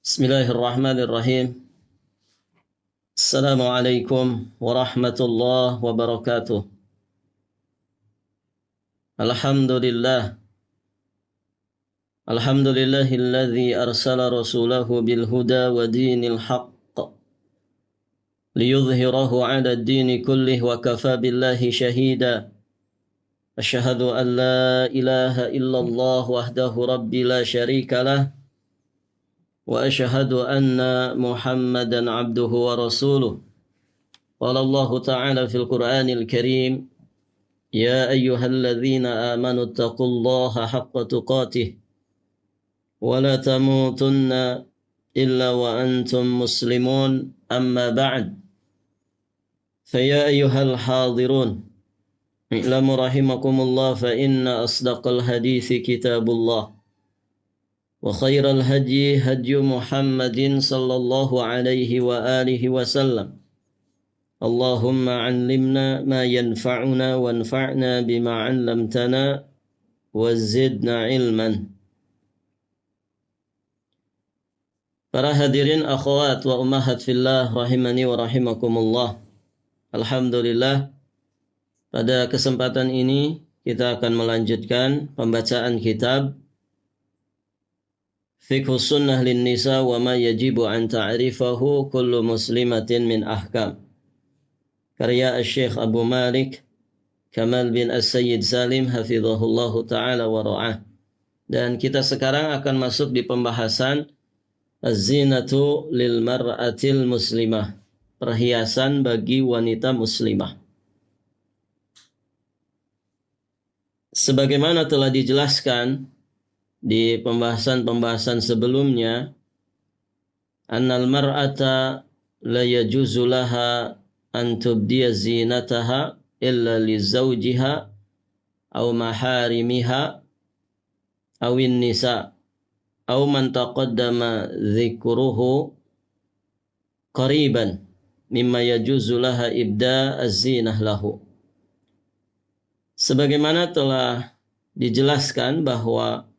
Bismillahirrahmanirrahim. Assalamualaikum warahmatullahi wabarakatuh. Alhamdulillah. Alhamdulillahilladzi arsala rasulahu bil huda wa dinil haqq liyudhhirahu 'ala ad-dini kullih wa kafa billahi shahida. Asyhadu an la ilaha illallah wahdahu rabbi la syarika lah وأشهد أن محمدا عبده ورسوله. قال الله تعالى في القرآن الكريم: يا أيها الذين آمنوا اتقوا الله حق تقاته ولا تموتن إلا وأنتم مسلمون. أما بعد، فيا أيها الحاضرون اعلموا رحمكم الله فإن أصدق الحديث كتاب الله وخير الهدي هدي محمد صلى الله عليه وآله وسلم. اللهم علمنا ما ينفعنا وانفعنا بما علمتنا وزدنا علما. Para hadirin akhwat wa ummahat fillah rahimani wa rahimakumullah. Alhamdulillah, pada kesempatan ini kita akan melanjutkan pembacaan kitab Fiqh Sunnah lin Nisa wa ma yajibu an ta'rifahu kullu muslimatin min ahkam, karya Syekh Abu Malik Kamal bin As-Sayyid Salim hafizahullahu ta'ala wa ra'ah. Dan kita sekarang akan masuk di pembahasan Az-zinatu lil mar'atil muslimah, perhiasan bagi wanita muslimah. Sebagaimana telah dijelaskan di pembahasan-pembahasan sebelumnya, annal mar'ata la yajuzu laha an tubdiya zinataha illa li zawjiha aw maharimiha awin nisa aw man taqaddama dzikruhu qariban mimma yajuzu laha ibda az-zinah lahu. Sebagaimana telah dijelaskan bahwa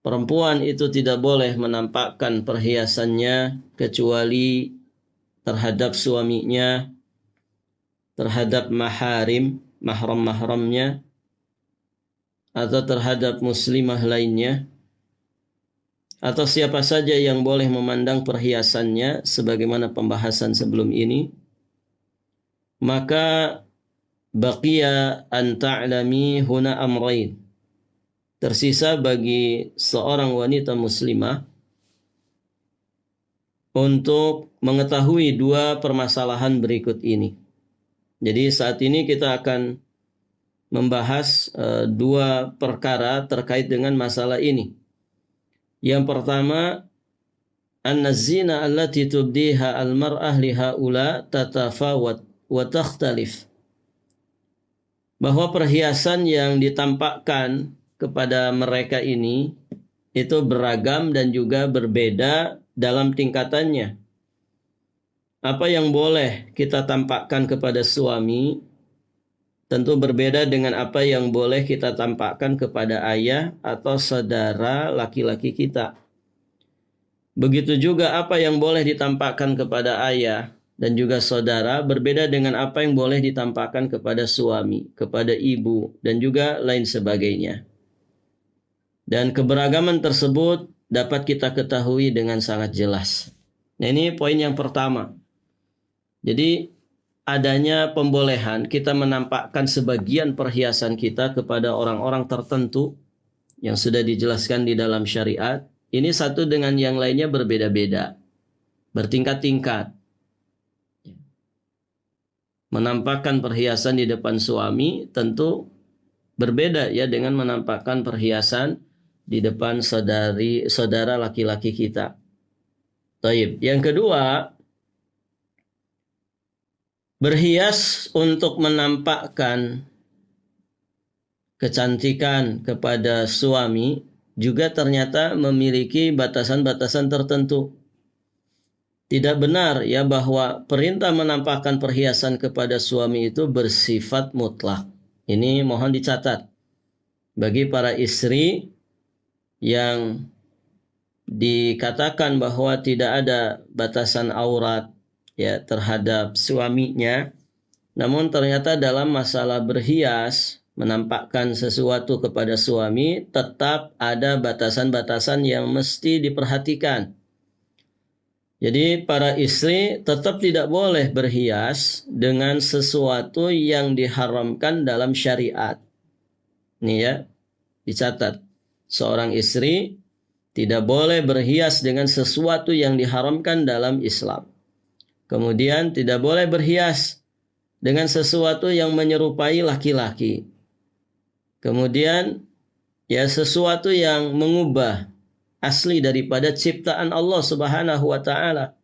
perempuan itu tidak boleh menampakkan perhiasannya kecuali terhadap suaminya, terhadap mahram-mahramnya, atau terhadap muslimah lainnya, atau siapa saja yang boleh memandang perhiasannya sebagaimana pembahasan sebelum ini. Maka baqiya an ta'lami huna amrayn, tersisa bagi seorang wanita muslimah untuk mengetahui dua permasalahan berikut ini. Jadi saat ini kita akan membahas dua perkara terkait dengan masalah ini. Yang pertama, an-zina allati tubdiha al-mar'ah li haula tatafawat wa takhtalif. Bahwa perhiasan yang ditampakkan kepada mereka ini itu beragam dan juga berbeda dalam tingkatannya. Apa yang boleh kita tampakkan kepada suami tentu berbeda dengan apa yang boleh kita tampakkan kepada ayah atau saudara laki-laki kita. Begitu juga apa yang boleh ditampakkan kepada ayah dan juga saudara berbeda dengan apa yang boleh ditampakkan kepada suami, kepada ibu, dan juga lain sebagainya. Dan keberagaman tersebut dapat kita ketahui dengan sangat jelas. Nah, ini poin yang pertama. Jadi adanya pembolehan kita menampakkan sebagian perhiasan kita kepada orang-orang tertentu yang sudah dijelaskan di dalam syariat. Ini satu dengan yang lainnya berbeda-beda, bertingkat-tingkat. Menampakkan perhiasan di depan suami tentu berbeda ya dengan menampakkan perhiasan di depan saudara laki-laki kita. Taib. Yang kedua, berhias untuk menampakkan kecantikan kepada suami juga ternyata memiliki batasan-batasan tertentu. Tidak benar ya bahwa perintah menampakkan perhiasan kepada suami itu bersifat mutlak. Ini mohon dicatat bagi para istri yang dikatakan bahwa tidak ada batasan aurat ya terhadap suaminya, namun ternyata dalam masalah berhias, menampakkan sesuatu kepada suami, tetap ada batasan-batasan yang mesti diperhatikan. Jadi para istri tetap tidak boleh berhias dengan sesuatu yang diharamkan dalam syariat. Nih ya, dicatat. Seorang istri tidak boleh berhias dengan sesuatu yang diharamkan dalam Islam. Kemudian tidak boleh berhias dengan sesuatu yang menyerupai laki-laki. Kemudian ya sesuatu yang mengubah asli daripada ciptaan Allah Subhanahu wa taala.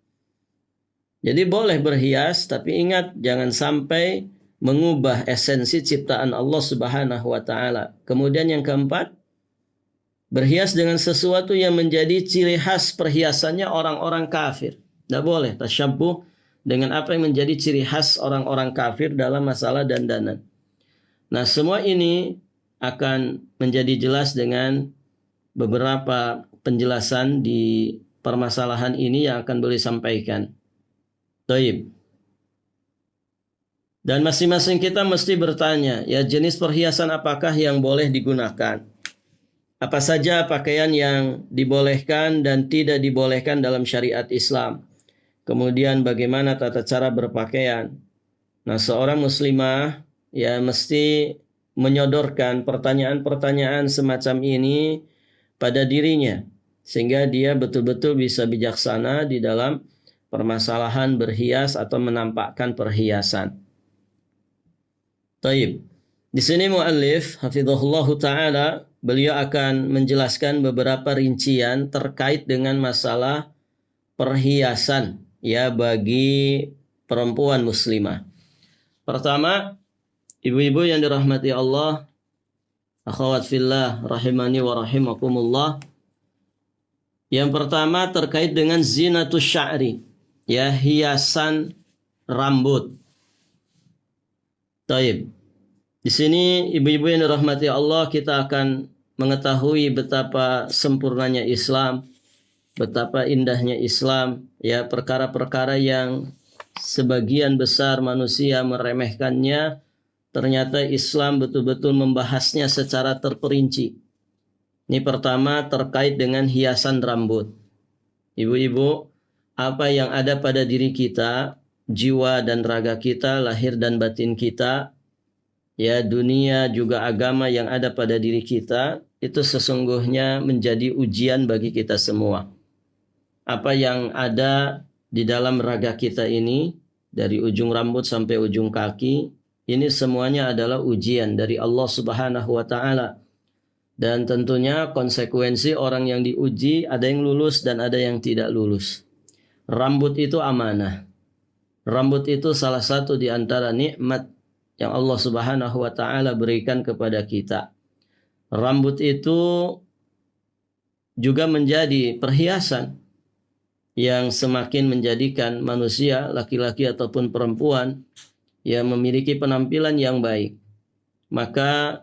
Jadi boleh berhias, tapi ingat jangan sampai mengubah esensi ciptaan Allah Subhanahu wa taala. Kemudian yang keempat, berhias dengan sesuatu yang menjadi ciri khas perhiasannya orang-orang kafir. Tidak boleh tasyabbuh dengan apa yang menjadi ciri khas orang-orang kafir dalam masalah dandanan. Nah, semua ini akan menjadi jelas dengan beberapa penjelasan di permasalahan ini yang akan boleh sampaikan. Taib. Dan masing-masing kita mesti bertanya, ya jenis perhiasan apakah yang boleh digunakan? Apa saja pakaian yang dibolehkan dan tidak dibolehkan dalam syariat Islam? Kemudian bagaimana tata cara berpakaian? Nah, seorang muslimah ya mesti menyodorkan pertanyaan-pertanyaan semacam ini pada dirinya, sehingga dia betul-betul bisa bijaksana di dalam permasalahan berhias atau menampakkan perhiasan. Taib. Di sini muallif hafizahullah taala beliau akan menjelaskan beberapa rincian terkait dengan masalah perhiasan ya bagi perempuan muslimah. Pertama, ibu-ibu yang dirahmati Allah, akhwat fillah rahimani wa rahimakumullah. Yang pertama terkait dengan zinatus sya'ri, ya hiasan rambut. Taib. Di sini ibu-ibu yang dirahmati Allah, kita akan mengetahui betapa sempurnanya Islam, betapa indahnya Islam, ya perkara-perkara yang sebagian besar manusia meremehkannya, ternyata Islam betul-betul membahasnya secara terperinci. Ini pertama terkait dengan hiasan rambut. Ibu-ibu, apa yang ada pada diri kita, jiwa dan raga kita, lahir dan batin kita, ya dunia juga agama yang ada pada diri kita, itu sesungguhnya menjadi ujian bagi kita semua. Apa yang ada di dalam raga kita ini, dari ujung rambut sampai ujung kaki, ini semuanya adalah ujian dari Allah Subhanahu wa taala. Dan tentunya konsekuensi orang yang diuji, ada yang lulus dan ada yang tidak lulus. Rambut itu amanah. Rambut itu salah satu di antara nikmat yang Allah Subhanahu wa taala berikan kepada kita. Rambut itu juga menjadi perhiasan yang semakin menjadikan manusia, laki-laki ataupun perempuan, yang memiliki penampilan yang baik. Maka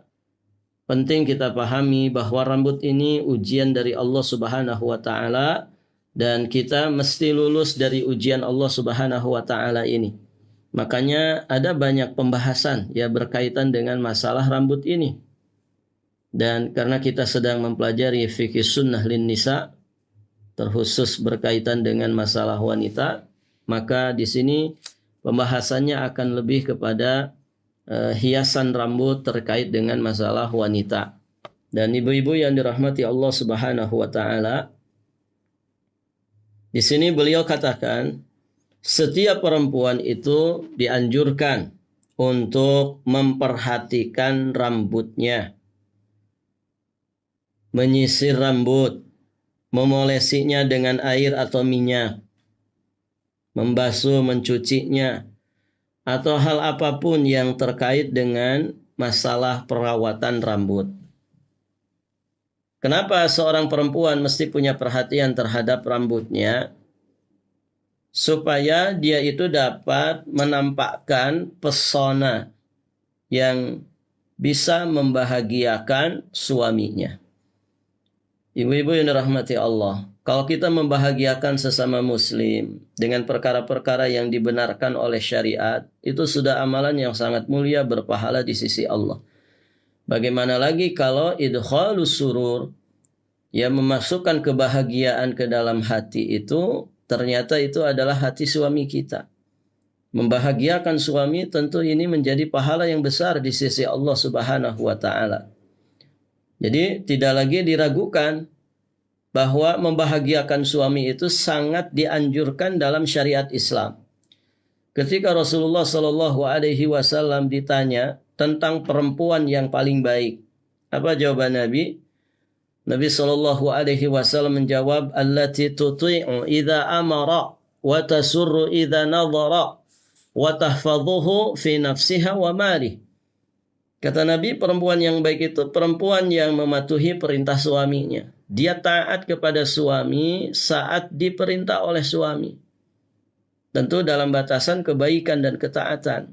penting kita pahami bahwa rambut ini ujian dari Allah Subhanahu wa taala, dan kita mesti lulus dari ujian Allah Subhanahu wa taala ini. Makanya ada banyak pembahasan ya berkaitan dengan masalah rambut ini. Dan karena kita sedang mempelajari fikih sunnah lin nisa, terkhusus berkaitan dengan masalah wanita, maka di sini pembahasannya akan lebih kepada hiasan rambut terkait dengan masalah wanita. Dan ibu-ibu yang dirahmati Allah Subhanahu wa taala, di sini beliau katakan setiap perempuan itu dianjurkan untuk memperhatikan rambutnya, menyisir rambut, memolesinya dengan air atau minyak, membasuh, mencucinya, atau hal apapun yang terkait dengan masalah perawatan rambut. Kenapa seorang perempuan mesti punya perhatian terhadap rambutnya? Supaya dia itu dapat menampakkan pesona yang bisa membahagiakan suaminya. Ibu-ibu yang dirahmati Allah, kalau kita membahagiakan sesama muslim dengan perkara-perkara yang dibenarkan oleh syariat, itu sudah amalan yang sangat mulia berpahala di sisi Allah. Bagaimana lagi kalau idkhalus surur, ya memasukkan kebahagiaan ke dalam hati itu, ternyata itu adalah hati suami kita. Membahagiakan suami tentu ini menjadi pahala yang besar di sisi Allah Subhanahu wa taala. Jadi tidak lagi diragukan bahwa membahagiakan suami itu sangat dianjurkan dalam syariat Islam. Ketika Rasulullah Shallallahu Alaihi Wasallam ditanya tentang perempuan yang paling baik, apa jawaban Nabi? Nabi Shallallahu Alaihi Wasallam menjawab, "Allati tuti'u idza amara wa tasurru idza nadhara wa tahfadhuhu fi nafsiha wa mali." Kata Nabi, perempuan yang baik itu perempuan yang mematuhi perintah suaminya. Dia taat kepada suami saat diperintah oleh suami. Tentu dalam batasan kebaikan dan ketaatan.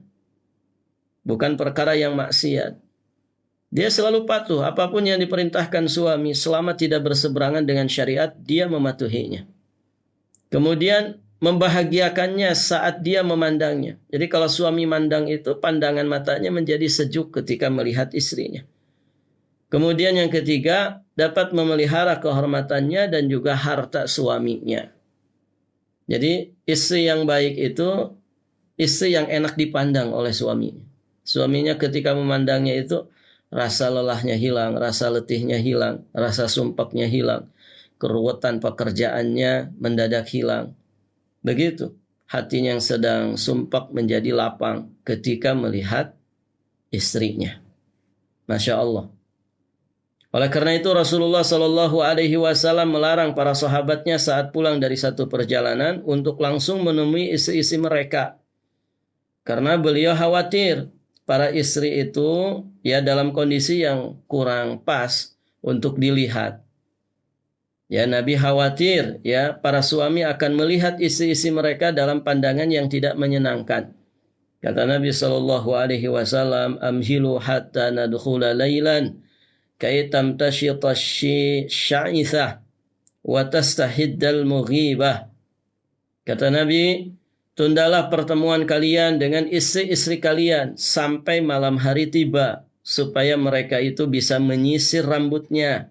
Bukan perkara yang maksiat. Dia selalu patuh apapun yang diperintahkan suami selama tidak berseberangan dengan syariat, dia mematuhinya. Kemudian membahagiakannya saat dia memandangnya. Jadi kalau suami mandang itu, pandangan matanya menjadi sejuk ketika melihat istrinya. Kemudian yang ketiga, dapat memelihara kehormatannya dan juga harta suaminya. Jadi istri yang baik itu istri yang enak dipandang oleh suaminya. Suaminya ketika memandangnya itu rasa lelahnya hilang, rasa letihnya hilang, rasa sumpeknya hilang, keruwetan pekerjaannya mendadak hilang. Begitu, hatinya yang sedang sumpek menjadi lapang ketika melihat istrinya. Masya Allah. Oleh karena itu Rasulullah Shallallahu Alaihi Wasallam melarang para sahabatnya saat pulang dari satu perjalanan untuk langsung menemui istri-istri mereka, karena beliau khawatir para istri itu ya dalam kondisi yang kurang pas untuk dilihat. Ya, Nabi khawatir ya para suami akan melihat istri-istri mereka dalam pandangan yang tidak menyenangkan. Kata Nabi Shallallahu Alaihi Wasallam, "Amhilu hatta nadkhula lailan, kay tamtashita sya'ithah wa tastahiddal mughibah." Kata Nabi, tundalah pertemuan kalian dengan istri-istri kalian sampai malam hari tiba, supaya mereka itu bisa menyisir rambutnya.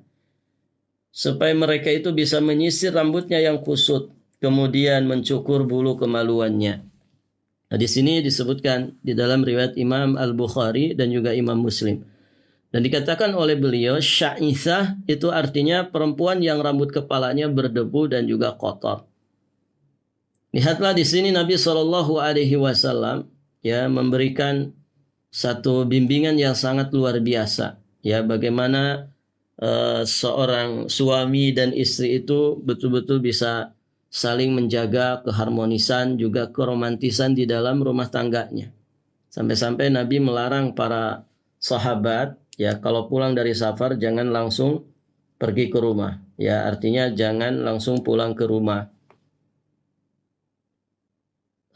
Supaya mereka itu bisa menyisir rambutnya yang kusut, kemudian mencukur bulu kemaluannya. Nah, di sini disebutkan di dalam riwayat Imam Al-Bukhari dan juga Imam Muslim. Dan dikatakan oleh beliau, sya'ithah itu artinya perempuan yang rambut kepalanya berdebu dan juga kotor. Lihatlah di sini Nabi Shallallahu Alaihi Wasallam ya memberikan satu bimbingan yang sangat luar biasa. Ya, bagaimana seorang suami dan istri itu betul-betul bisa saling menjaga keharmonisan juga keromantisan di dalam rumah tangganya. Sampai-sampai Nabi melarang para sahabat ya kalau pulang dari safar jangan langsung pergi ke rumah. Ya, artinya jangan langsung pulang ke rumah.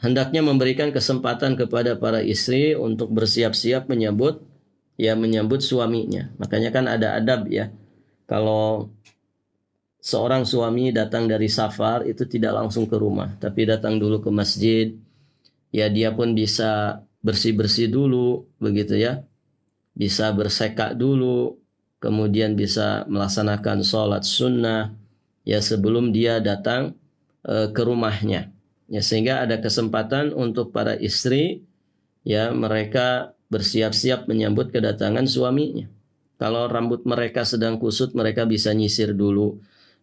Hendaknya memberikan kesempatan kepada para istri untuk bersiap-siap menyambut suaminya. Makanya kan ada adab ya. Kalau seorang suami datang dari safar itu tidak langsung ke rumah, tapi datang dulu ke masjid. Ya, dia pun bisa bersih-bersih dulu begitu ya. Bisa berseka dulu, kemudian bisa melaksanakan sholat sunnah ya sebelum dia datang ke rumahnya. Ya, sehingga ada kesempatan untuk para istri ya mereka bersiap-siap menyambut kedatangan suaminya. Kalau rambut mereka sedang kusut, mereka bisa nyisir dulu.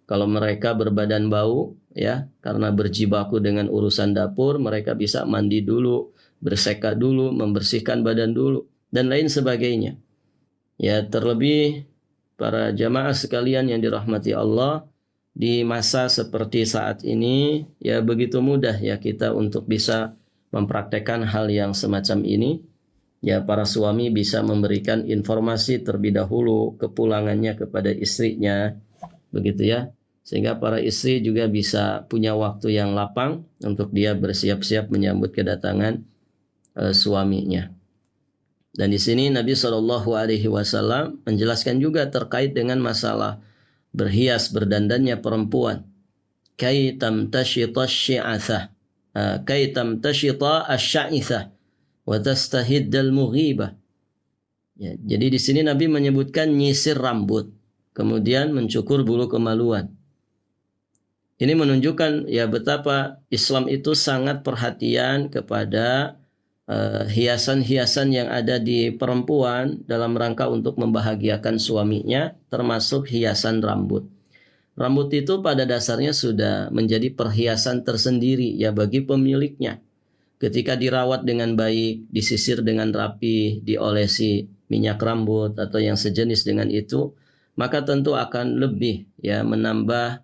Kalau mereka berbadan bau, ya karena berjibaku dengan urusan dapur, mereka bisa mandi dulu, berseka dulu, membersihkan badan dulu, dan lain sebagainya. Ya, terlebih para jamaah sekalian yang dirahmati Allah, di masa seperti saat ini, ya begitu mudah ya kita untuk bisa mempraktekkan hal yang semacam ini. Ya, para suami bisa memberikan informasi terlebih dahulu kepulangannya kepada istrinya, begitu ya, sehingga para istri juga bisa punya waktu yang lapang untuk dia bersiap-siap menyambut kedatangan suaminya. Dan di sini Nabi Shallallahu Alaihi Wasallam menjelaskan juga terkait dengan masalah berhias berdandannya perempuan. Kai tamtashita asy-syi'atsah. Kai tamtashita asy-sya'itsah wa tastahiddal mughibah. Ya, jadi di sini Nabi menyebutkan nyisir rambut, kemudian mencukur bulu kemaluan. Ini menunjukkan ya betapa Islam itu sangat perhatian kepada hiasan-hiasan yang ada di perempuan dalam rangka untuk membahagiakan suaminya, termasuk hiasan rambut. Rambut itu pada dasarnya sudah menjadi perhiasan tersendiri ya bagi pemiliknya. Ketika dirawat dengan baik, disisir dengan rapi, diolesi minyak rambut atau yang sejenis dengan itu, maka tentu akan lebih ya menambah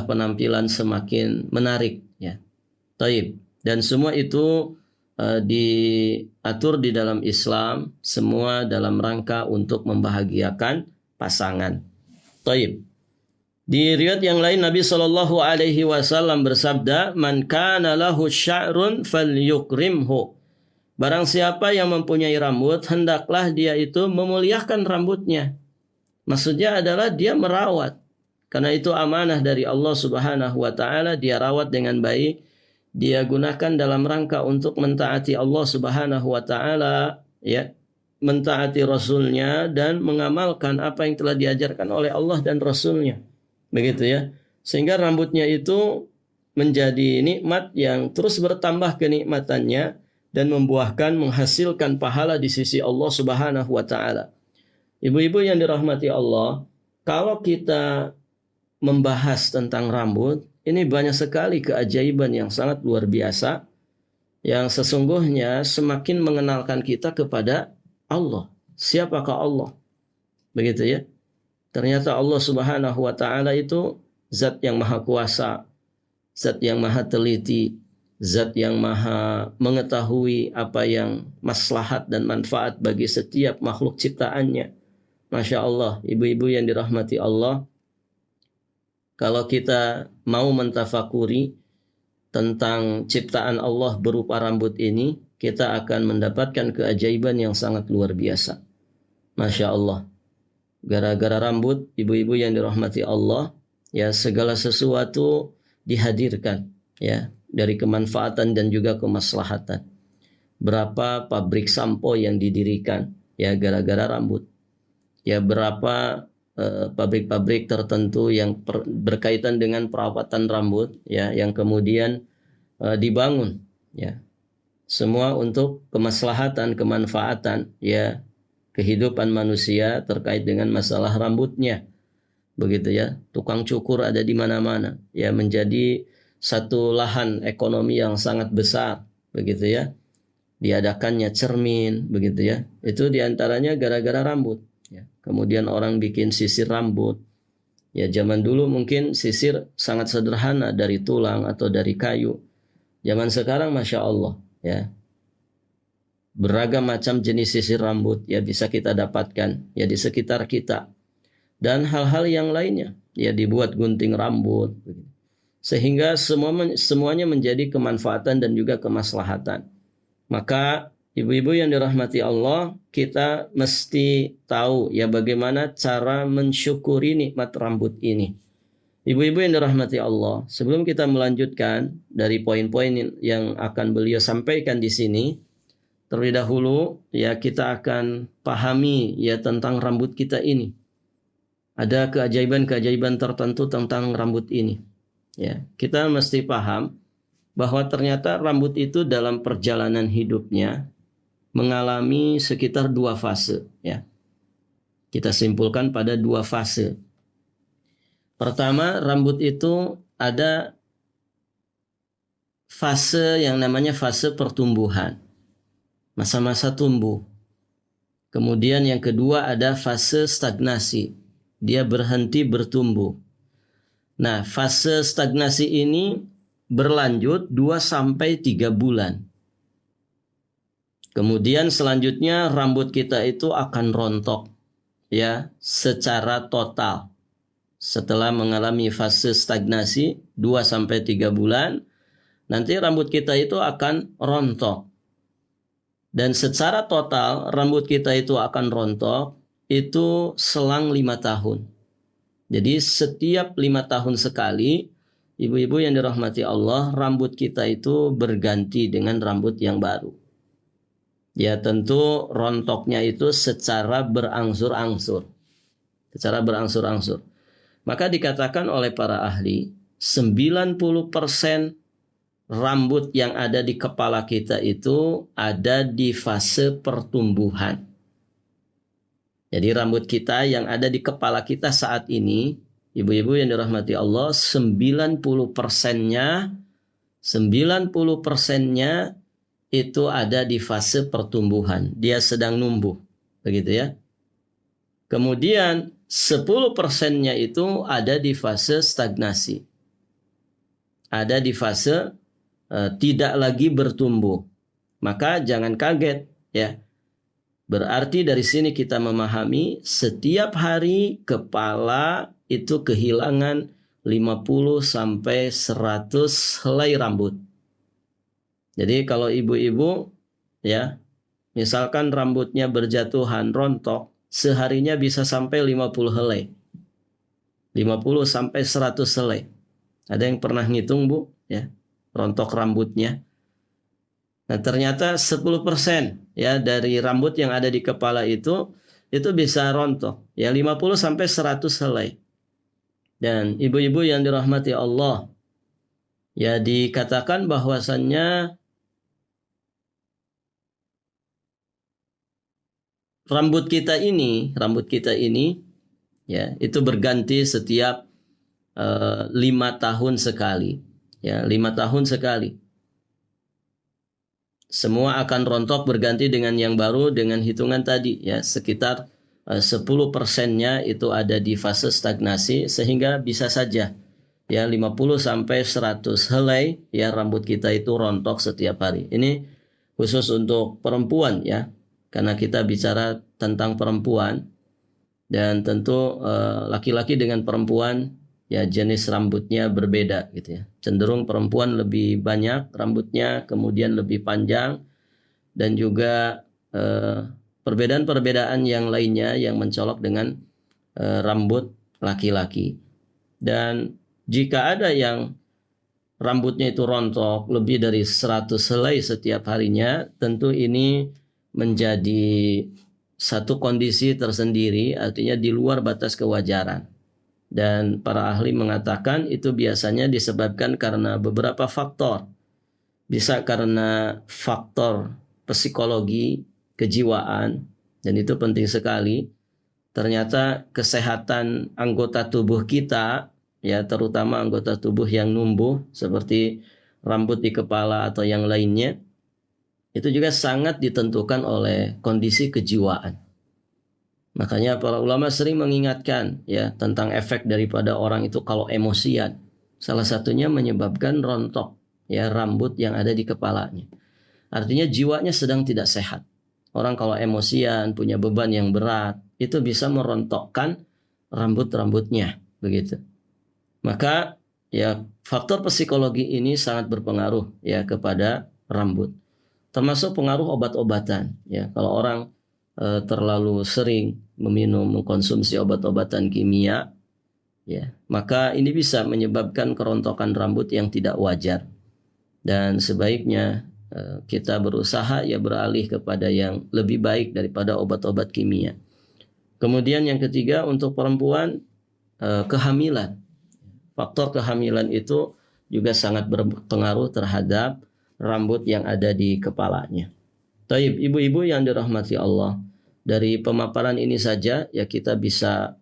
penampilan semakin menarik ya. Taib. Dan semua itu diatur di dalam Islam, semua dalam rangka untuk membahagiakan pasangan. Taib. Di riwayat yang lain Nabi Shallallahu alaihi wasallam bersabda, "Man kana lahu sya'run falyukrimhu." Barang siapa yang mempunyai rambut, hendaklah dia itu memuliakan rambutnya. Maksudnya adalah dia merawat. Karena itu amanah dari Allah Subhanahu wa taala, dia rawat dengan baik, dia gunakan dalam rangka untuk mentaati Allah Subhanahu wa taala, ya, mentaati Rasulnya dan mengamalkan apa yang telah diajarkan oleh Allah dan Rasulnya. Begitu ya. Sehingga rambutnya itu menjadi nikmat yang terus bertambah kenikmatannya dan menghasilkan pahala di sisi Allah Subhanahu wa taala. Ibu-ibu yang dirahmati Allah, kalau kita membahas tentang rambut, ini banyak sekali keajaiban yang sangat luar biasa yang sesungguhnya semakin mengenalkan kita kepada Allah. Siapakah Allah? Begitu ya. Ternyata Allah Subhanahu wa taala itu zat yang maha kuasa, zat yang maha teliti, zat yang maha mengetahui apa yang maslahat dan manfaat bagi setiap makhluk ciptaannya. Masya Allah, ibu-ibu yang dirahmati Allah, kalau kita mau mentafakuri tentang ciptaan Allah berupa rambut ini, kita akan mendapatkan keajaiban yang sangat luar biasa. Masya Allah. Gara-gara rambut, ibu-ibu yang dirahmati Allah, ya segala sesuatu dihadirkan, ya, dari kemanfaatan dan juga kemaslahatan. Berapa pabrik sampo yang didirikan, ya gara-gara rambut. Ya berapa pabrik-pabrik tertentu yang berkaitan dengan perawatan rambut ya yang kemudian dibangun ya semua untuk kemaslahatan kemanfaatan ya kehidupan manusia terkait dengan masalah rambutnya begitu ya. Tukang cukur ada di mana-mana ya, menjadi satu lahan ekonomi yang sangat besar begitu ya. Diadakannya cermin begitu ya, itu diantaranya gara-gara rambut. Kemudian orang bikin sisir rambut. Ya zaman dulu mungkin sisir sangat sederhana dari tulang atau dari kayu. Zaman sekarang Masya Allah ya. Beragam macam jenis sisir rambut ya bisa kita dapatkan ya di sekitar kita. Dan hal-hal yang lainnya ya dibuat gunting rambut. Sehingga semuanya menjadi kemanfaatan dan juga kemaslahatan. Maka ibu-ibu yang dirahmati Allah, kita mesti tahu ya bagaimana cara mensyukuri nikmat rambut ini. Ibu-ibu yang dirahmati Allah, sebelum kita melanjutkan dari poin-poin yang akan beliau sampaikan di sini, terlebih dahulu ya kita akan pahami ya tentang rambut kita ini. Ada keajaiban-keajaiban tertentu tentang rambut ini. Ya, kita mesti paham bahwa ternyata rambut itu dalam perjalanan hidupnya mengalami sekitar 2 fase ya. Kita simpulkan pada 2 fase. Pertama, rambut itu ada fase yang namanya fase pertumbuhan. Masa-masa tumbuh. Kemudian yang kedua ada fase stagnasi. Dia berhenti bertumbuh. Nah, fase stagnasi ini berlanjut 2-3 bulan. Kemudian selanjutnya rambut kita itu akan rontok ya secara total. Setelah mengalami fase stagnasi 2-3 bulan, nanti rambut kita itu akan rontok. Dan secara total rambut kita itu akan rontok itu selang 5 tahun. Jadi setiap 5 tahun sekali, ibu-ibu yang dirahmati Allah, rambut kita itu berganti dengan rambut yang baru. Ya tentu rontoknya itu secara berangsur-angsur. Secara berangsur-angsur. Maka dikatakan oleh para ahli, 90% rambut yang ada di kepala kita itu ada di fase pertumbuhan. Jadi rambut kita yang ada di kepala kita saat ini, ibu-ibu yang dirahmati Allah, 90%-nya itu ada di fase pertumbuhan. Dia sedang numbuh. Begitu ya. Kemudian 10%-nya itu ada di fase stagnasi. Ada di fase tidak lagi bertumbuh. Maka jangan kaget ya. Berarti dari sini kita memahami setiap hari kepala itu kehilangan 50 sampai 100 helai rambut. Jadi kalau ibu-ibu ya, misalkan rambutnya berjatuhan rontok, seharinya bisa sampai 50 helai. 50 sampai 100 helai. Ada yang pernah ngitung, Bu, ya, rontok rambutnya. Nah, ternyata 10% ya dari rambut yang ada di kepala itu bisa rontok. Ya 50 sampai 100 helai. Dan ibu-ibu yang dirahmati Allah, ya dikatakan bahwasannya rambut kita ini ya itu berganti setiap 5 tahun sekali. Ya, 5 tahun sekali. Semua akan rontok berganti dengan yang baru dengan hitungan tadi ya sekitar 10%-nya itu ada di fase stagnasi sehingga bisa saja ya 50 sampai 100 helai ya rambut kita itu rontok setiap hari. Ini khusus untuk perempuan ya. Karena kita bicara tentang perempuan dan tentu laki-laki dengan perempuan ya jenis rambutnya berbeda gitu ya. Cenderung perempuan lebih banyak rambutnya, kemudian lebih panjang, dan juga perbedaan-perbedaan yang lainnya yang mencolok dengan rambut laki-laki. Dan jika ada yang rambutnya itu rontok lebih dari 100 helai setiap harinya, tentu ini menjadi satu kondisi tersendiri, artinya di luar batas kewajaran. Dan para ahli mengatakan itu biasanya disebabkan karena beberapa faktor. Bisa karena faktor psikologi, kejiwaan, dan itu penting sekali. Ternyata kesehatan anggota tubuh kita, ya terutama anggota tubuh yang numbuh seperti rambut di kepala atau yang lainnya, itu juga sangat ditentukan oleh kondisi kejiwaan. Makanya para ulama sering mengingatkan ya tentang efek daripada orang itu kalau emosian. Salah satunya menyebabkan rontok ya rambut yang ada di kepalanya. Artinya jiwanya sedang tidak sehat. Orang kalau emosian, punya beban yang berat, itu bisa merontokkan rambut-rambutnya, begitu. Maka ya faktor psikologi ini sangat berpengaruh ya kepada rambut. Termasuk pengaruh obat-obatan ya. Kalau orang terlalu sering mengkonsumsi obat-obatan kimia ya, maka ini bisa menyebabkan kerontokan rambut yang tidak wajar. Dan sebaiknya kita berusaha ya beralih kepada yang lebih baik daripada obat-obat kimia. Kemudian yang ketiga untuk perempuan kehamilan. Faktor kehamilan itu juga sangat berpengaruh terhadap rambut yang ada di kepalanya. Taib, ibu-ibu yang dirahmati Allah, dari pemaparan ini saja ya kita bisa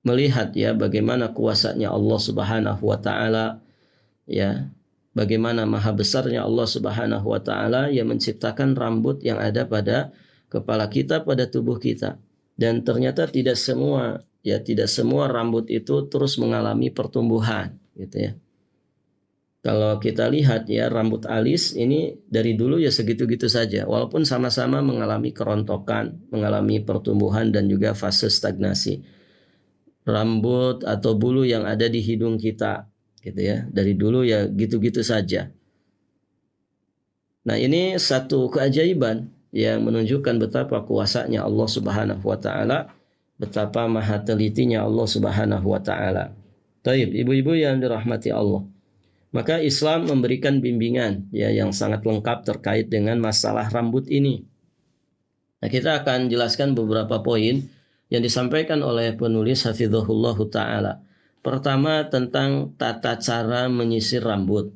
melihat ya bagaimana kuasanya Allah Subhanahu wa taala ya, bagaimana maha besarnya Allah Subhanahu wa taala yang menciptakan rambut yang ada pada kepala kita, pada tubuh kita. Dan ternyata tidak semua rambut itu terus mengalami pertumbuhan gitu ya. Kalau kita lihat ya rambut alis ini dari dulu ya segitu-gitu saja. Walaupun sama-sama mengalami kerontokan, mengalami pertumbuhan dan juga fase stagnasi. Rambut atau bulu yang ada di hidung kita gitu ya. Dari dulu ya gitu-gitu saja. Nah ini satu keajaiban yang menunjukkan betapa kuasanya Allah Subhanahu wa taala, betapa maha telitinya Allah Subhanahu wa taala. Taib, ibu-ibu yang dirahmati Allah. Maka Islam memberikan bimbingan ya yang sangat lengkap terkait dengan masalah rambut ini. Nah, kita akan jelaskan beberapa poin yang disampaikan oleh penulis hafizahullah taala. Pertama, tentang tata cara menyisir rambut.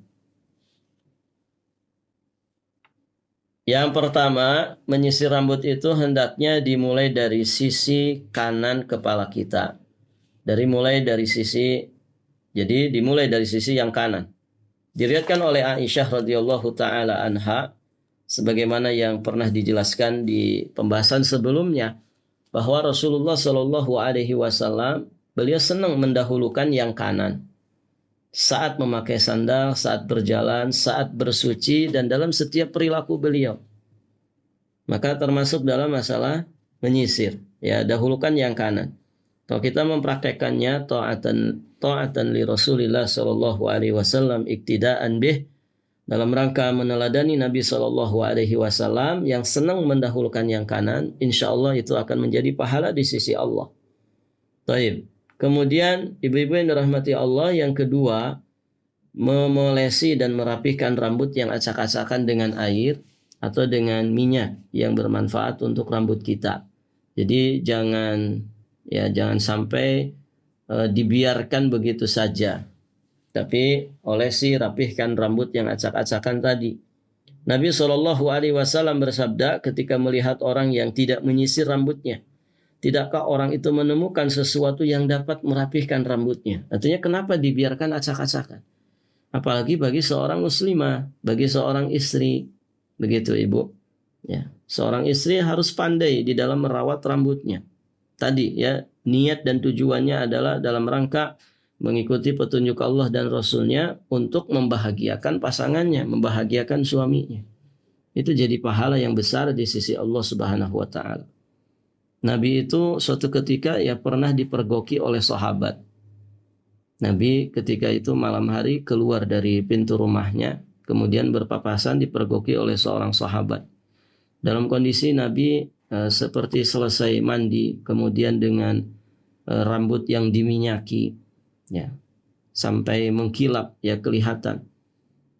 Yang pertama, menyisir rambut itu hendaknya dimulai dari sisi kanan kepala kita. Dimulai dari sisi yang kanan. Diriwayatkan oleh Aisyah radhiyallahu taala anha, sebagaimana yang pernah dijelaskan di pembahasan sebelumnya, bahwa Rasulullah Shallallahu alaihi wasallam beliau senang mendahulukan yang kanan saat memakai sandal, saat berjalan, saat bersuci, dan dalam setiap perilaku beliau. Maka termasuk dalam masalah menyisir, ya dahulukan yang kanan. Kalau kita mempraktekannya ta'atan li Rasulillah sallallahu alaihi wasallam iktidaan bih, dalam rangka meneladani Nabi sallallahu alaihi wasallam yang senang mendahulukan yang kanan, insyaallah itu akan menjadi pahala di sisi Allah. Taib. Kemudian ibu-ibu yang dirahmati Allah, yang kedua, memolesi dan merapihkan rambut yang acak-acakan dengan air atau dengan minyak yang bermanfaat untuk rambut kita. Jadi jangan sampai dibiarkan begitu saja. Tapi olesi, rapihkan rambut yang acak-acakan tadi. Nabi Shallallahu alaihi wasallam bersabda ketika melihat orang yang tidak menyisir rambutnya, tidakkah orang itu menemukan sesuatu yang dapat merapihkan rambutnya? Artinya kenapa dibiarkan acak-acakan? Apalagi bagi seorang muslimah, bagi seorang istri. Begitu ibu. Ya, seorang istri harus pandai di dalam merawat rambutnya. Tadi ya, niat dan tujuannya adalah dalam rangka mengikuti petunjuk Allah dan Rasulnya untuk membahagiakan pasangannya, membahagiakan suaminya. Itu jadi pahala yang besar di sisi Allah Subhanahu wa ta'ala. Nabi itu suatu ketika ya pernah dipergoki oleh sahabat. Nabi ketika itu malam hari keluar dari pintu rumahnya, kemudian berpapasan dipergoki oleh seorang sahabat. Dalam kondisi Nabi seperti selesai mandi, kemudian dengan rambut yang diminyaki, ya sampai mengkilap ya kelihatan,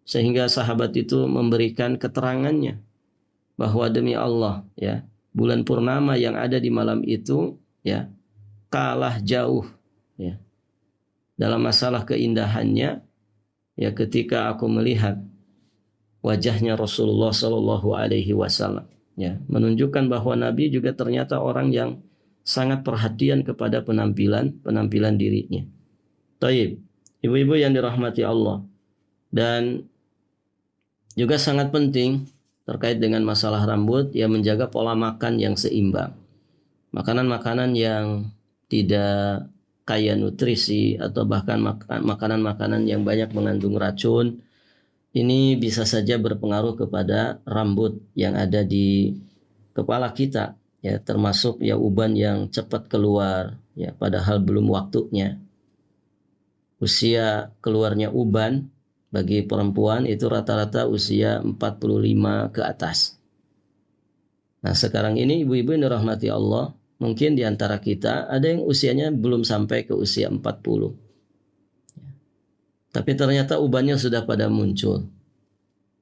sehingga sahabat itu memberikan keterangannya bahwa demi Allah ya, bulan purnama yang ada di malam itu ya kalah jauh ya dalam masalah keindahannya ya ketika aku melihat wajahnya Rasulullah Shallallahu alaihi wasallam, ya menunjukkan bahwa Nabi juga ternyata orang yang sangat perhatian kepada penampilan dirinya. Taib, ibu-ibu yang dirahmati Allah, dan juga sangat penting terkait dengan masalah rambut, ya menjaga pola makan yang seimbang. Makanan-makanan yang tidak kaya nutrisi atau bahkan makanan-makanan yang banyak mengandung racun, ini bisa saja berpengaruh kepada rambut yang ada di kepala kita, ya termasuk ya uban yang cepat keluar, ya padahal belum waktunya. Usia keluarnya uban bagi perempuan itu rata-rata usia 45 ke atas. Nah sekarang ini ibu-ibu yang dirahmati Allah, mungkin di antara kita ada yang usianya belum sampai ke usia 40. Tapi ternyata ubannya sudah pada muncul.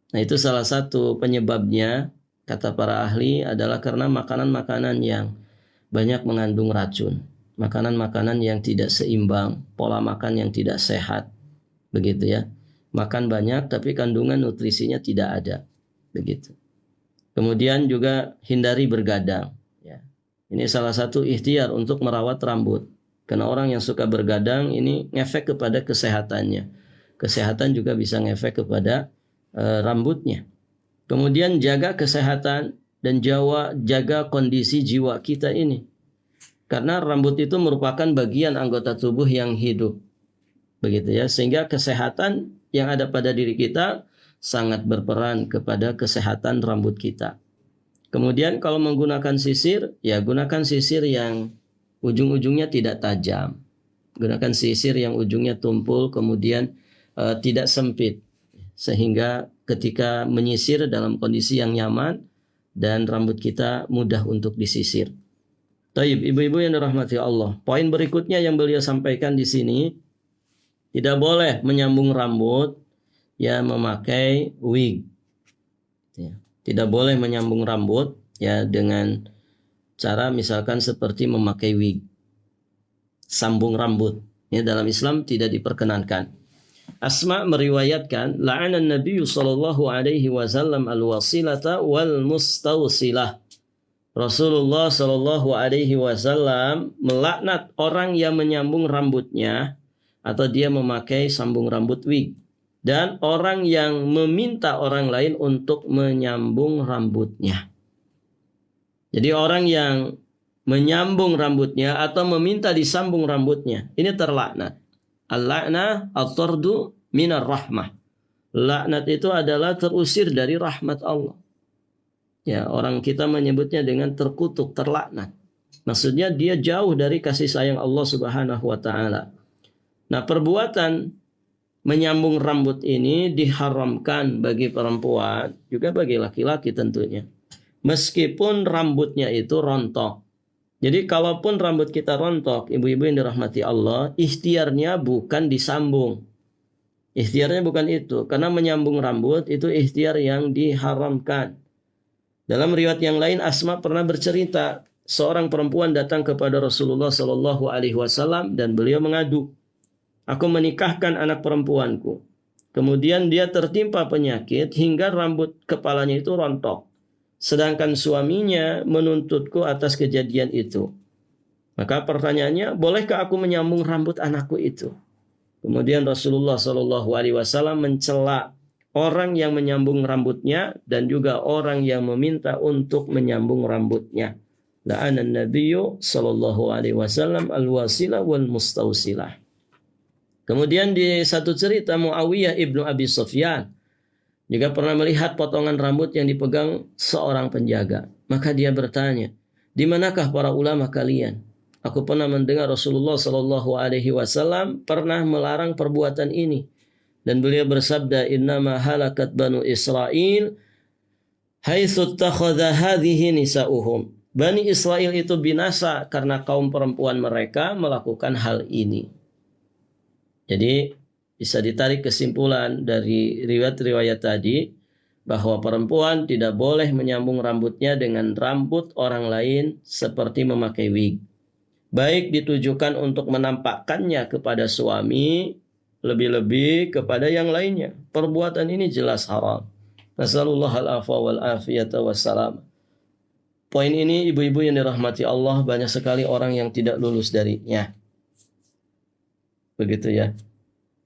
Nah itu salah satu penyebabnya, kata para ahli, adalah karena makanan-makanan yang banyak mengandung racun. Makanan-makanan yang tidak seimbang, pola makan yang tidak sehat. Begitu ya. Makan banyak tapi kandungan nutrisinya tidak ada. Begitu. Kemudian juga hindari bergadang. Ya. Ini salah satu ikhtiar untuk merawat rambut. Karena orang yang suka bergadang ini ngefek kepada kesehatannya. Kesehatan juga bisa ngefek kepada rambutnya. Kemudian jaga kesehatan dan jaga kondisi jiwa kita ini. Karena rambut itu merupakan bagian anggota tubuh yang hidup. Begitu ya. Sehingga kesehatan yang ada pada diri kita sangat berperan kepada kesehatan rambut kita. Kemudian kalau menggunakan sisir, ya gunakan sisir yang ujung-ujungnya tidak tajam. Gunakan sisir yang ujungnya tumpul, kemudian tidak sempit. Sehingga ketika menyisir dalam kondisi yang nyaman, dan rambut kita mudah untuk disisir. Taib, ibu-ibu yang dirahmati Allah. Poin berikutnya yang beliau sampaikan di sini, tidak boleh menyambung rambut ya memakai wig. Ya. Tidak boleh menyambung rambut ya dengan cara misalkan seperti memakai wig. Sambung rambut. Ya, dalam Islam tidak diperkenankan. Asma meriwayatkan, la'ana Nabi sallallahu alaihi wasallam al-wasilata wal mustawsilah. Rasulullah sallallahu alaihi wasallam melaknat orang yang menyambung rambutnya atau dia memakai sambung rambut wig, dan orang yang meminta orang lain untuk menyambung rambutnya. Jadi orang yang menyambung rambutnya atau meminta disambung rambutnya, ini terlaknat. Al-la'nah at-tardu minar rahmah. Laknat itu adalah terusir dari rahmat Allah. Ya, orang kita menyebutnya dengan terkutuk, terlaknat. Maksudnya dia jauh dari kasih sayang Allah Subhanahu wa taala. Nah, perbuatan menyambung rambut ini diharamkan bagi perempuan, juga bagi laki-laki tentunya. Meskipun rambutnya itu rontok. Jadi kalaupun rambut kita rontok, ibu-ibu yang dirahmati Allah, ikhtiarnya bukan disambung. Ikhtiarnya bukan itu, karena menyambung rambut itu ikhtiar yang diharamkan. Dalam riwayat yang lain, Asma pernah bercerita, seorang perempuan datang kepada Rasulullah Shallallahu Alaihi Wasallam dan beliau mengadu, aku menikahkan anak perempuanku, kemudian dia tertimpa penyakit hingga rambut kepalanya itu rontok, sedangkan suaminya menuntutku atas kejadian itu. Maka pertanyaannya, bolehkah aku menyambung rambut anakku itu? Kemudian Rasulullah Shallallahu Alaihi Wasallam mencela orang yang menyambung rambutnya dan juga orang yang meminta untuk menyambung rambutnya. La'anan Nabiyyu sallallahu alaihi wasallam al-wasila wal mustausilah. Kemudian di satu cerita, Muawiyah ibnu Abi Sufyan juga pernah melihat potongan rambut yang dipegang seorang penjaga. Maka dia bertanya, di manakah para ulama kalian? Aku pernah mendengar Rasulullah sallallahu alaihi wasallam pernah melarang perbuatan ini. Dan beliau bersabda, innama halakat banu Israel haitsu takhadha hadhihi nisa'uhum. Bani Israel itu binasa karena kaum perempuan mereka melakukan hal ini. Jadi bisa ditarik kesimpulan dari riwayat-riwayat tadi bahwa perempuan tidak boleh menyambung rambutnya dengan rambut orang lain seperti memakai wig. Baik ditujukan untuk menampakkannya kepada suami, lebih-lebih kepada yang lainnya. Perbuatan ini jelas haram. Nasallallahu al-afwa wal afiyata wassalam. Poin ini ibu-ibu yang dirahmati Allah, banyak sekali orang yang tidak lulus darinya. Begitu ya.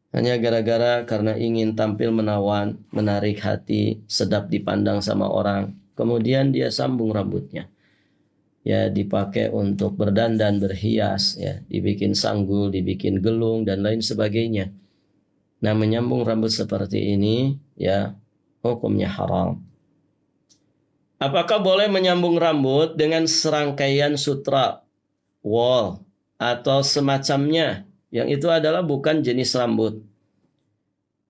Hanya gara-gara karena ingin tampil menawan, menarik hati, sedap dipandang sama orang. Kemudian dia sambung rambutnya. Ya, dipakai untuk berdandan, berhias, ya, dibikin sanggul, dibikin gelung dan lain sebagainya. Nah, menyambung rambut seperti ini, ya, hukumnya haram. Apakah boleh menyambung rambut dengan serangkaian sutra, wol, atau semacamnya? Yang itu adalah bukan jenis rambut.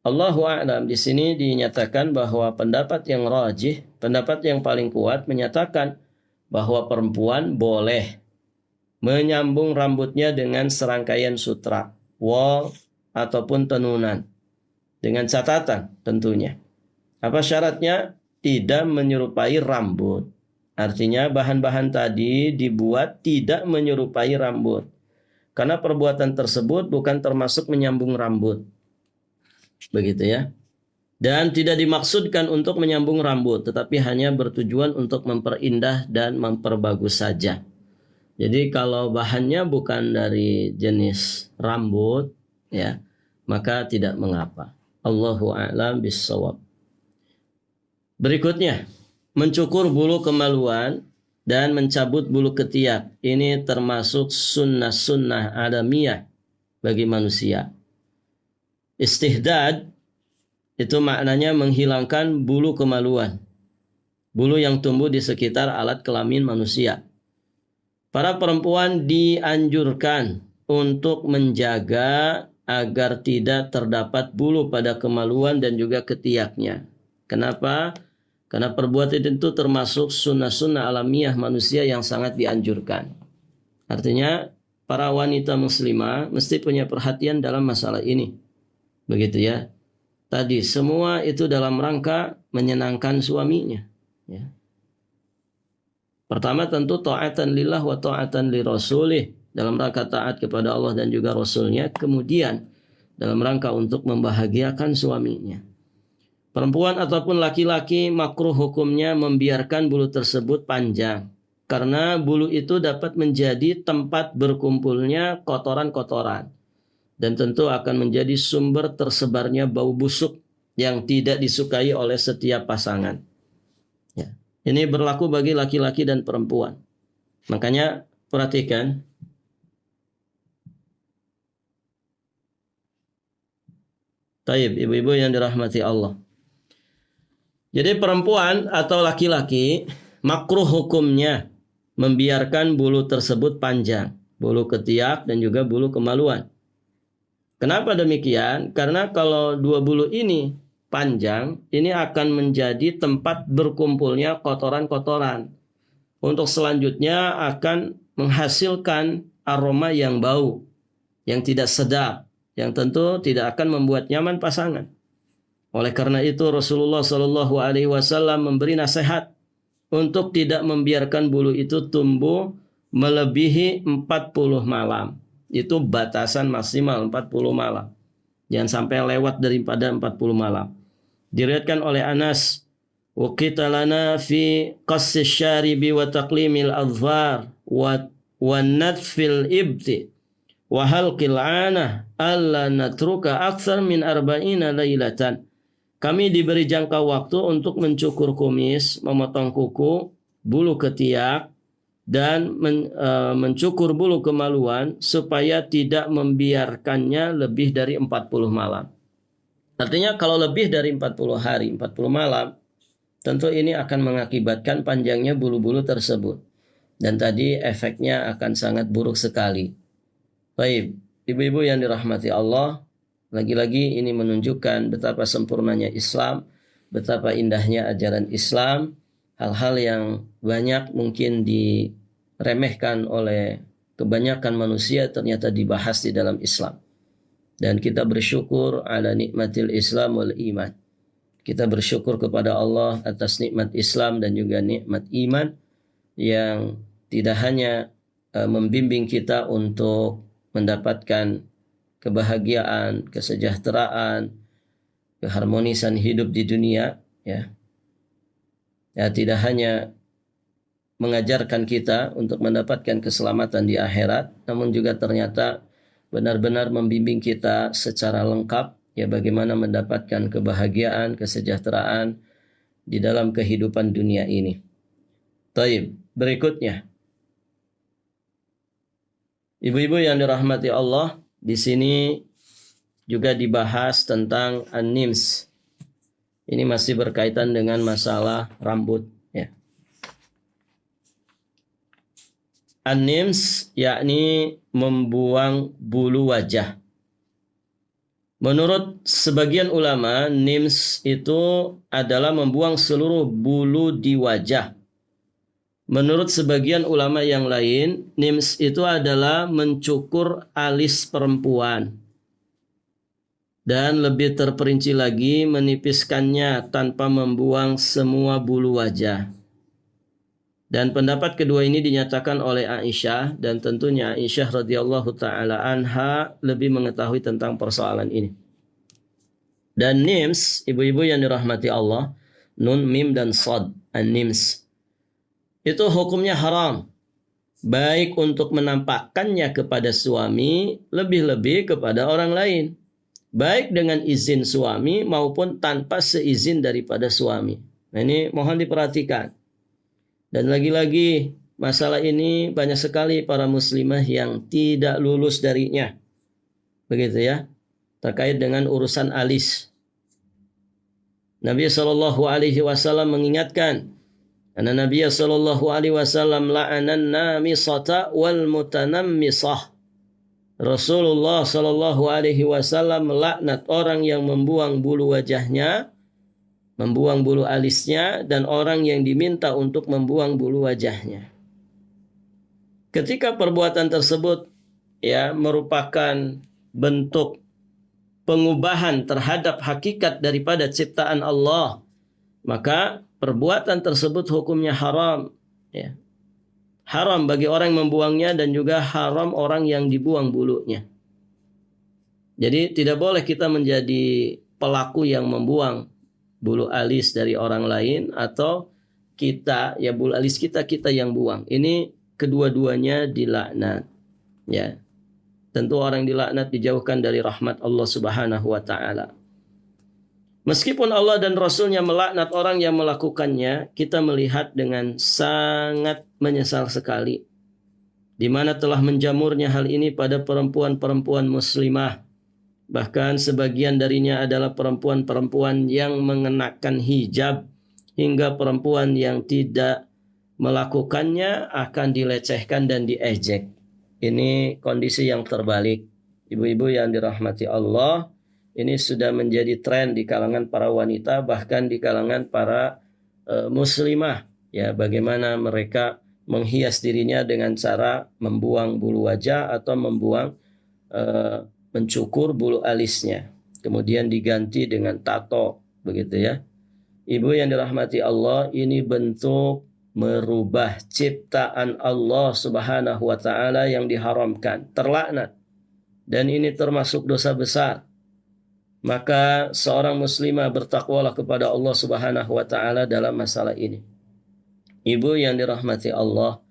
Allahu a'lam, di sini dinyatakan bahwa pendapat yang rajih, pendapat yang paling kuat menyatakan bahwa perempuan boleh menyambung rambutnya dengan serangkaian sutra, wol, ataupun tenunan. Dengan catatan tentunya. Apa syaratnya? Tidak menyerupai rambut. Artinya bahan-bahan tadi dibuat tidak menyerupai rambut. Karena perbuatan tersebut bukan termasuk menyambung rambut. Begitu ya. Dan tidak dimaksudkan untuk menyambung rambut, tetapi hanya bertujuan untuk memperindah dan memperbagus saja. Jadi kalau bahannya bukan dari jenis rambut, ya, maka tidak mengapa. Allahu a'lam bis-shawab. Berikutnya, mencukur bulu kemaluan dan mencabut bulu ketiak. Ini termasuk sunnah-sunnah alamiah bagi manusia. Istihdad itu maknanya menghilangkan bulu kemaluan. Bulu yang tumbuh di sekitar alat kelamin manusia. Para perempuan dianjurkan untuk menjaga agar tidak terdapat bulu pada kemaluan dan juga ketiaknya. Kenapa? Karena perbuatan itu termasuk sunnah-sunnah alamiah manusia yang sangat dianjurkan. Artinya para wanita muslimah mesti punya perhatian dalam masalah ini. Begitu ya. Tadi semua itu dalam rangka menyenangkan suaminya. Ya. Pertama tentu ta'atan lillah wa ta'atan li rasulih. Dalam rangka taat kepada Allah dan juga Rasulnya. Kemudian dalam rangka untuk membahagiakan suaminya. Perempuan ataupun laki-laki makruh hukumnya membiarkan bulu tersebut panjang. Karena bulu itu dapat menjadi tempat berkumpulnya kotoran-kotoran. Dan tentu akan menjadi sumber tersebarnya bau busuk yang tidak disukai oleh setiap pasangan. Ya. Ini berlaku bagi laki-laki dan perempuan. Makanya perhatikan. Taib, ibu-ibu yang dirahmati Allah. Jadi perempuan atau laki-laki makruh hukumnya membiarkan bulu tersebut panjang. Bulu ketiak dan juga bulu kemaluan. Kenapa demikian? Karena kalau dua bulu ini panjang, ini akan menjadi tempat berkumpulnya kotoran-kotoran. Untuk selanjutnya akan menghasilkan aroma yang bau, yang tidak sedap, yang tentu tidak akan membuat nyaman pasangan. Oleh karena itu Rasulullah Shallallahu Alaihi Wasallam memberi nasihat untuk tidak membiarkan bulu itu tumbuh melebihi 40 malam. Itu batasan maksimal 40 malam. Jangan sampai lewat daripada 40 malam. Diriwayatkan oleh Anas, "Waqita lana fi qassi syaribi wa taqlimil adhfar wa nadfil ibti wa halqil anah alla natruka akthar min 40 lailatan." Kami diberi jangka waktu untuk mencukur kumis, memotong kuku, bulu ketiak, dan mencukur bulu kemaluan supaya tidak membiarkannya lebih dari 40 malam. Artinya kalau lebih dari 40 hari, 40 malam, tentu ini akan mengakibatkan panjangnya bulu-bulu tersebut. Dan tadi efeknya akan sangat buruk sekali. Baik, ibu-ibu yang dirahmati Allah, lagi-lagi ini menunjukkan betapa sempurnanya Islam, betapa indahnya ajaran Islam, hal-hal yang banyak mungkin diremehkan oleh kebanyakan manusia ternyata dibahas di dalam Islam. Dan kita bersyukur ala nikmatil Islam wal iman. Kita bersyukur kepada Allah atas nikmat Islam dan juga nikmat iman yang tidak hanya membimbing kita untuk mendapatkan kebahagiaan, kesejahteraan, keharmonisan hidup di dunia, ya. Ya, tidak hanya mengajarkan kita untuk mendapatkan keselamatan di akhirat, namun juga ternyata benar-benar membimbing kita secara lengkap, ya, bagaimana mendapatkan kebahagiaan, kesejahteraan di dalam kehidupan dunia ini. Taib, berikutnya. Ibu-ibu yang dirahmati Allah, di sini juga dibahas tentang an-nims. Ini masih berkaitan dengan masalah rambut. Ya. An-nims yakni membuang bulu wajah. Menurut sebagian ulama, nims itu adalah membuang seluruh bulu di wajah. Menurut sebagian ulama yang lain, nims itu adalah mencukur alis perempuan. Dan lebih terperinci lagi menipiskannya tanpa membuang semua bulu wajah. Dan pendapat kedua ini dinyatakan oleh Aisyah, dan tentunya Aisyah radhiyallahu taala anha lebih mengetahui tentang persoalan ini. Dan nims, ibu-ibu yang dirahmati Allah, nun, mim, dan sad, an-nims, itu hukumnya haram, baik untuk menampakkannya kepada suami, lebih-lebih kepada orang lain, baik dengan izin suami maupun tanpa seizin daripada suami. Nah, ini mohon diperhatikan. Dan lagi-lagi masalah ini banyak sekali para muslimah yang tidak lulus darinya. Begitu ya, terkait dengan urusan alis. Nabi SAW mengingatkan, karena Nabi sallallahu alaihi wasallam la'anan namisata wal mutanammisah. Rasulullah sallallahu alaihi wasallam melaknat orang yang membuang bulu wajahnya membuang bulu alisnya, dan orang yang diminta untuk membuang bulu wajahnya. Ketika perbuatan tersebut merupakan bentuk pengubahan terhadap hakikat daripada ciptaan Allah, maka perbuatan tersebut hukumnya haram. Haram bagi orang yang membuangnya, dan juga haram orang yang dibuang bulunya. Jadi tidak boleh kita menjadi pelaku yang membuang bulu alis dari orang lain, atau kita, bulu alis kita yang buang. Ini kedua-duanya dilaknat. Tentu orang dilaknat dijauhkan dari rahmat Allah Subhanahu wa ta'ala. Meskipun Allah dan Rasulnya melaknat orang yang melakukannya, kita melihat dengan sangat menyesal sekali, di mana telah menjamurnya hal ini pada perempuan-perempuan muslimah. Bahkan sebagian darinya adalah perempuan-perempuan yang mengenakan hijab, hingga perempuan yang tidak melakukannya akan dilecehkan dan diejek. Ini kondisi yang terbalik. Ibu-ibu yang dirahmati Allah, ini sudah menjadi tren di kalangan para wanita, bahkan di kalangan para muslimah. Bagaimana mereka menghias dirinya dengan cara membuang bulu wajah atau mencukur bulu alisnya, kemudian diganti dengan tato, begitu ya. Ibu yang dirahmati Allah, ini bentuk merubah ciptaan Allah Subhanahu wa ta'ala yang diharamkan, terlaknat, dan ini termasuk dosa besar. Maka seorang muslimah bertakwalah kepada Allah Subhanahu wa ta'ala dalam masalah ini. Ibu yang dirahmati Allah,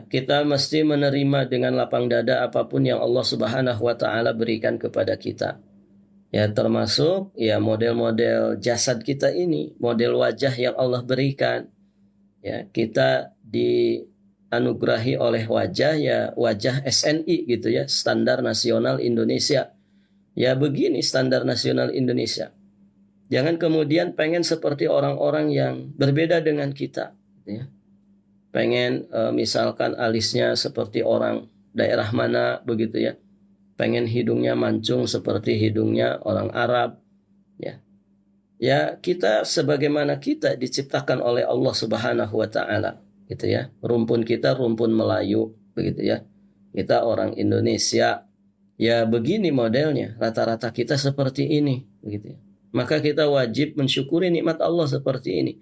kita mesti menerima dengan lapang dada apapun yang Allah Subhanahu wa ta'ala berikan kepada kita. Termasuk model-model jasad kita ini, model wajah yang Allah berikan. Kita dianugerahi oleh wajah SNI gitu ya, Standar Nasional Indonesia. Begini standar nasional Indonesia. Jangan kemudian pengen seperti orang-orang yang berbeda dengan kita. Pengen misalkan alisnya seperti orang daerah mana, begitu ya. Pengen hidungnya mancung seperti hidungnya orang Arab. Kita sebagaimana kita diciptakan oleh Allah Subhanahu wa ta'ala, gitu ya. Rumpun kita rumpun Melayu, begitu ya. Kita orang Indonesia. Begini modelnya, rata-rata kita seperti ini, begitu ya. Maka kita wajib mensyukuri nikmat Allah seperti ini.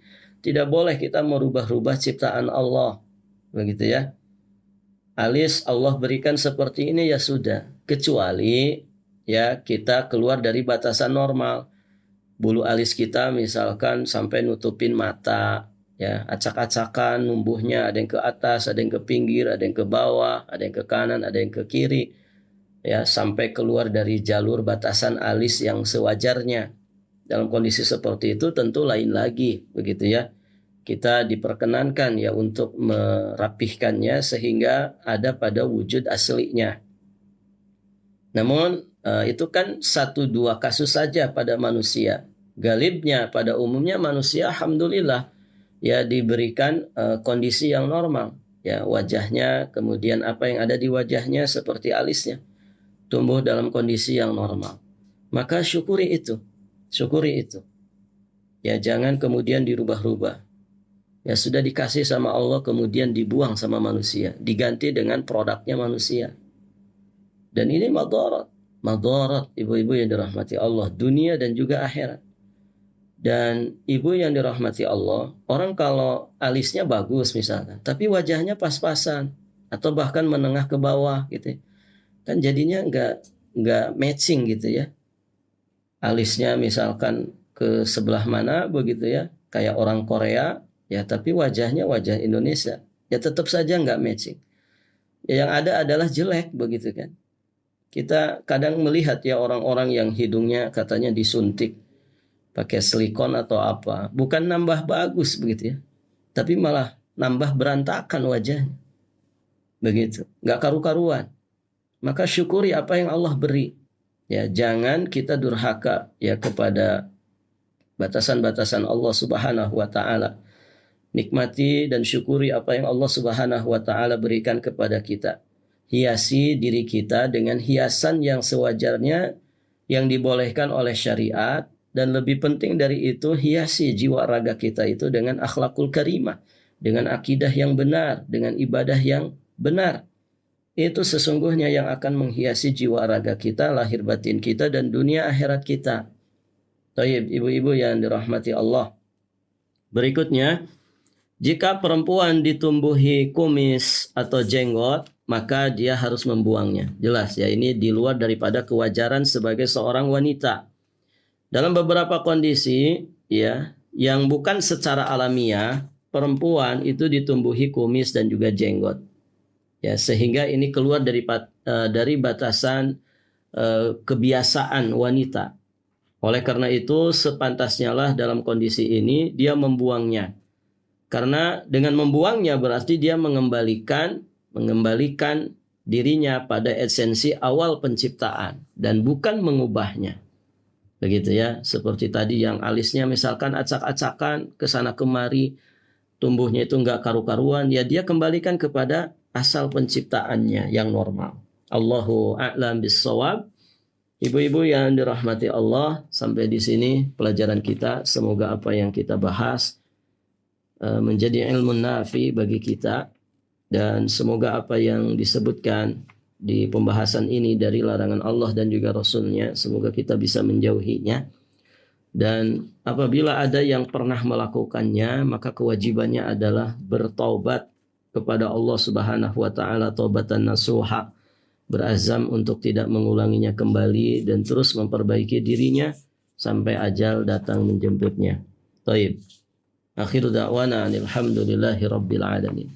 Tidak boleh kita merubah-rubah ciptaan Allah, begitu ya. Alis Allah berikan seperti ini, sudah. Kecuali kita keluar dari batasan normal. Bulu alis kita misalkan sampai nutupin mata, acak-acakan numbuhnya, ada yang ke atas, ada yang ke pinggir, ada yang ke bawah, ada yang ke kanan, ada yang ke kiri, sampai keluar dari jalur batasan alis yang sewajarnya. Dalam kondisi seperti itu tentu lain lagi, begitu ya. Kita diperkenankan untuk merapihkannya sehingga ada pada wujud aslinya. Namun itu kan 1-2 kasus saja pada manusia. Galibnya pada umumnya manusia alhamdulillah diberikan kondisi yang normal. Wajahnya, kemudian apa yang ada di wajahnya seperti alisnya, tumbuh dalam kondisi yang normal. Maka syukuri itu. Jangan kemudian dirubah-rubah. Sudah dikasih sama Allah kemudian dibuang sama manusia, diganti dengan produknya manusia. Dan ini madarat ibu-ibu yang dirahmati Allah, dunia dan juga akhirat. Dan ibu yang dirahmati Allah, orang kalau alisnya bagus misalkan, tapi wajahnya pas-pasan atau bahkan menengah ke bawah gitu, kan jadinya nggak matching gitu ya. Alisnya misalkan ke sebelah mana begitu ya, kayak orang Korea tapi wajahnya wajah Indonesia, tetap saja nggak matching. Yang ada adalah jelek begitu kan. Kita kadang melihat orang-orang yang hidungnya katanya disuntik pakai silikon atau apa, bukan nambah bagus begitu ya, tapi malah nambah berantakan wajahnya, begitu, nggak karu-karuan. Maka syukuri apa yang Allah beri. Jangan kita durhaka kepada batasan-batasan Allah Subhanahu wa ta'ala. Nikmati dan syukuri apa yang Allah Subhanahu wa ta'ala berikan kepada kita. Hiasi diri kita dengan hiasan yang sewajarnya yang dibolehkan oleh syariat, dan lebih penting dari itu, hiasi jiwa raga kita itu dengan akhlakul karimah, dengan akidah yang benar, dengan ibadah yang benar. Itu sesungguhnya yang akan menghiasi jiwa raga kita, lahir batin kita, dan dunia akhirat kita. Taib, ibu-ibu yang dirahmati Allah. Berikutnya, jika perempuan ditumbuhi kumis atau jenggot, maka dia harus membuangnya. Jelas ya, ini di luar daripada kewajaran sebagai seorang wanita. Dalam beberapa kondisi ya, yang bukan secara alamiah, perempuan itu ditumbuhi kumis dan juga jenggot. Ya, sehingga ini keluar dari batasan kebiasaan wanita. Oleh karena itu, sepantasnya lah dalam kondisi ini dia membuangnya. Karena dengan membuangnya berarti dia mengembalikan dirinya pada esensi awal penciptaan dan bukan mengubahnya. Begitu ya, seperti tadi yang alisnya misalkan acak-acakan kesana kemari, tumbuhnya itu enggak karu-karuan, ya dia kembalikan kepada asal penciptaannya yang normal. Allahu a'lam bis-shawab. Ibu-ibu yang dirahmati Allah, sampai di sini pelajaran kita. Semoga apa yang kita bahas menjadi ilmu nafi bagi kita, dan semoga apa yang disebutkan di pembahasan ini dari larangan Allah dan juga Rasul-Nya, semoga kita bisa menjauhinya. Dan apabila ada yang pernah melakukannya, maka kewajibannya adalah bertaubat kepada Allah Subhanahu wa taala taubatan nasuha, berazam untuk tidak mengulanginya kembali dan terus memperbaiki dirinya sampai ajal datang menjemputnya. Baik. Akhir da'wana alhamdulillahi rabbil alamin.